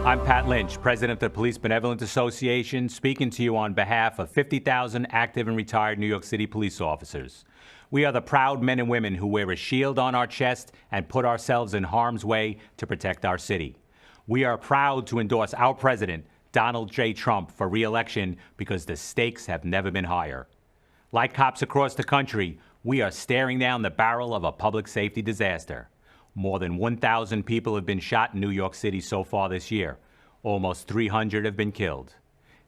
I'm Pat Lynch, president of the Police Benevolent Association, speaking to you on behalf of 50,000 active and retired New York City police officers. We are the proud men and women who wear a shield on our chest and put ourselves in harm's way to protect our city. We are proud to endorse our president, Donald J. Trump, for re-election because the stakes have never been higher. Like cops across the country, we are staring down the barrel of a public safety disaster. More than 1,000 people have been shot in New York City so far this year. Almost 300 have been killed.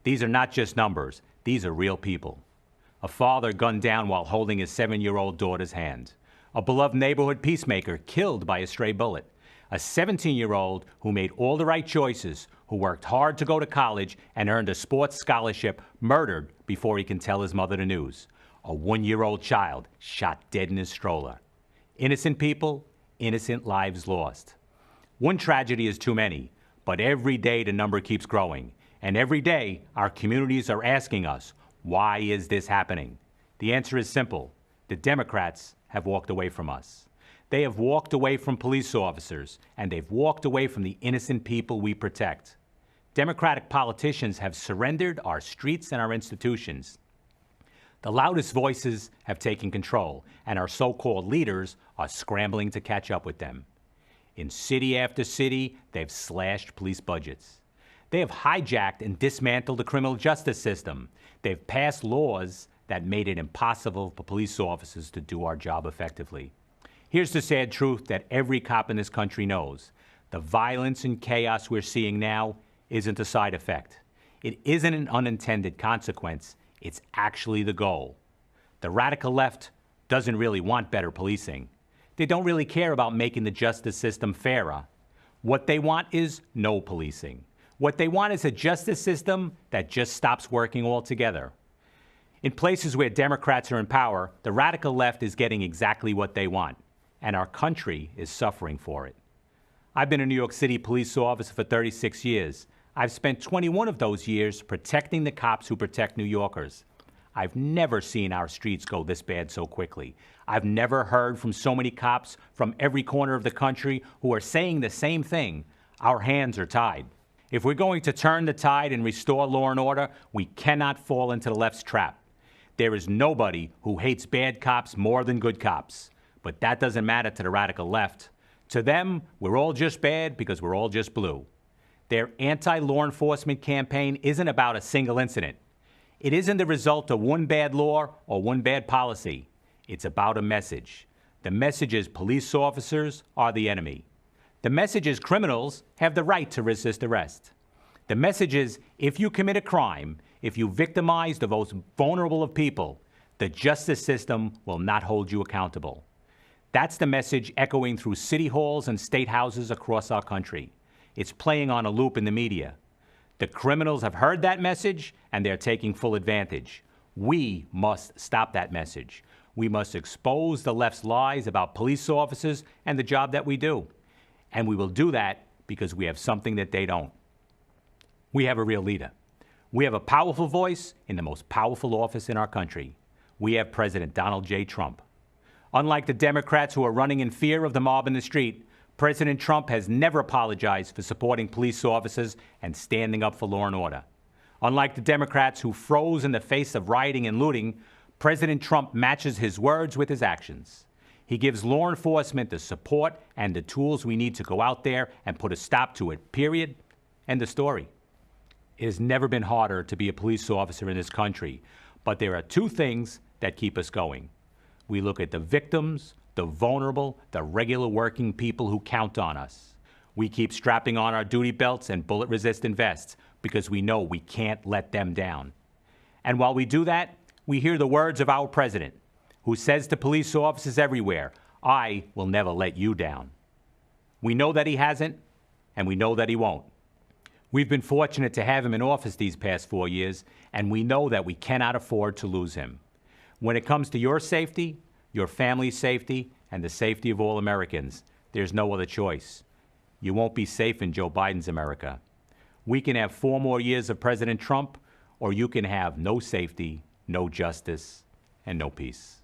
These are not just numbers. These are real people. A father gunned down while holding his 7-year-old daughter's hand. A beloved neighborhood peacemaker killed by a stray bullet. A 17-year-old who made all the right choices, who worked hard to go to college and earned a sports scholarship, murdered before he can tell his mother the news. A 1-year-old child shot dead in his stroller. Innocent people, innocent lives lost. One tragedy is too many, but every day the number keeps growing. And every day our communities are asking us, why is this happening? The answer is simple. The Democrats have walked away from us. They have walked away from police officers, and they've walked away from the innocent people we protect. Democratic politicians have surrendered our streets and our institutions. The loudest voices have taken control, and our so-called leaders are scrambling to catch up with them. In city after city, they've slashed police budgets. They have hijacked and dismantled the criminal justice system. They've passed laws that made it impossible for police officers to do our job effectively. Here's the sad truth that every cop in this country knows. The violence and chaos we're seeing now isn't a side effect. It isn't an unintended consequence. It's actually the goal. The radical left doesn't really want better policing. They don't really care about making the justice system fairer. What they want is no policing. What they want is a justice system that just stops working altogether. In places where Democrats are in power, the radical left is getting exactly what they want, and our country is suffering for it. I've been a New York City police officer for 36 years. I've spent 21 of those years protecting the cops who protect New Yorkers. I've never seen our streets go this bad so quickly. I've never heard from so many cops from every corner of the country who are saying the same thing. Our hands are tied. If we're going to turn the tide and restore law and order, we cannot fall into the left's trap. There is nobody who hates bad cops more than good cops. But that doesn't matter to the radical left. To them, we're all just bad because we're all just blue. Their anti-law enforcement campaign isn't about a single incident. It isn't the result of one bad law or one bad policy. It's about a message. The message is police officers are the enemy. The message is criminals have the right to resist arrest. The message is if you commit a crime, if you victimize the most vulnerable of people, the justice system will not hold you accountable. That's the message echoing through city halls and state houses across our country. It's playing on a loop in the media. The criminals have heard that message, and they're taking full advantage. We must stop that message. We must expose the left's lies about police officers and the job that we do. And we will do that because we have something that they don't. We have a real leader. We have a powerful voice in the most powerful office in our country. We have President Donald J. Trump. Unlike the Democrats who are running in fear of the mob in the street, President Trump has never apologized for supporting police officers and standing up for law and order. Unlike the Democrats who froze in the face of rioting and looting, President Trump matches his words with his actions. He gives law enforcement the support and the tools we need to go out there and put a stop to it, period. End of story. It has never been harder to be a police officer in this country, but there are two things that keep us going. We look at the victims, the vulnerable, the regular working people who count on us. We keep strapping on our duty belts and bullet-resistant vests because we know we can't let them down. And while we do that, we hear the words of our president, who says to police officers everywhere, I will never let you down. We know that he hasn't, and we know that he won't. We've been fortunate to have him in office these past 4 years, and we know that we cannot afford to lose him. When it comes to your safety, your family's safety, and the safety of all Americans, there's no other choice. You won't be safe in Joe Biden's America. We can have 4 more years of President Trump, or you can have no safety, no justice, and no peace.